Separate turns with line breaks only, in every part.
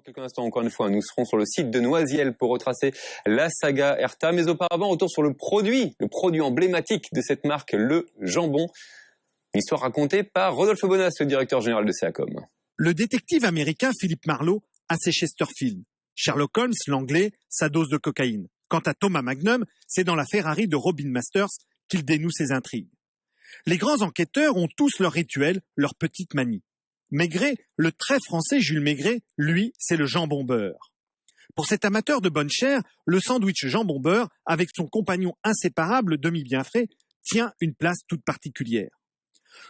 Dans quelques instants, encore une fois, nous serons sur le site de Noisiel pour retracer la saga Erta. Mais auparavant, retour sur le produit emblématique de cette marque, le jambon. Une histoire racontée par Rodolphe Bonas, le directeur général de Seacom.
Le détective américain Philip Marlowe a ses Chesterfield. Sherlock Holmes, l'anglais, sa dose de cocaïne. Quant à Thomas Magnum, c'est dans la Ferrari de Robin Masters qu'il dénoue ses intrigues. Les grands enquêteurs ont tous leur rituel, leur petite manie. Maigret, le très français Jules Maigret, lui, c'est le jambon beurre. Pour cet amateur de bonne chair, le sandwich jambon beurre, avec son compagnon inséparable demi-bien frais, tient une place toute particulière.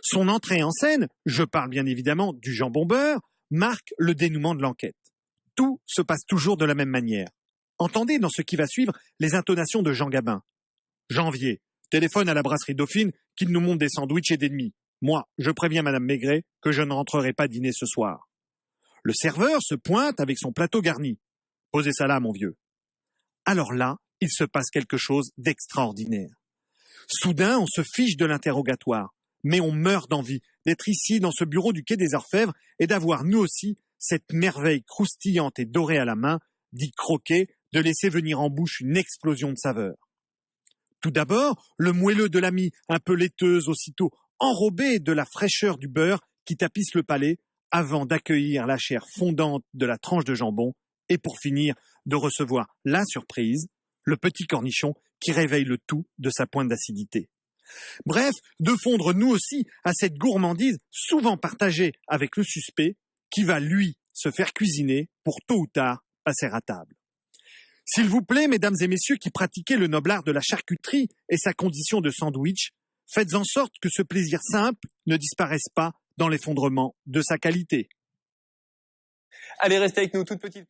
Son entrée en scène, je parle bien évidemment du jambon beurre, marque le dénouement de l'enquête. Tout se passe toujours de la même manière. Entendez dans ce qui va suivre les intonations de Jean Gabin. Janvier, téléphone à la brasserie Dauphine qu'il nous monte des sandwichs et des demi. Moi, je préviens Madame Maigret que je ne rentrerai pas dîner ce soir. Le serveur se pointe avec son plateau garni. Posez ça là, mon vieux. Alors là, il se passe quelque chose d'extraordinaire. Soudain, on se fiche de l'interrogatoire. Mais on meurt d'envie d'être ici dans ce bureau du Quai des Orfèvres et d'avoir nous aussi cette merveille croustillante et dorée à la main, d'y croquer, de laisser venir en bouche une explosion de saveurs. Tout d'abord, le moelleux de la mie, un peu laiteuse aussitôt, enrobée de la fraîcheur du beurre qui tapisse le palais, avant d'accueillir la chair fondante de la tranche de jambon, et pour finir, de recevoir la surprise, le petit cornichon qui réveille le tout de sa pointe d'acidité. Bref, de fondre nous aussi à cette gourmandise souvent partagée avec le suspect qui va, lui, se faire cuisiner pour tôt ou tard passer à table. S'il vous plaît, mesdames et messieurs qui pratiquez le noble art de la charcuterie et sa condition de sandwich, faites en sorte que ce plaisir simple ne disparaisse pas dans l'effondrement de sa qualité.
Allez, restez avec nous, toute petite pause.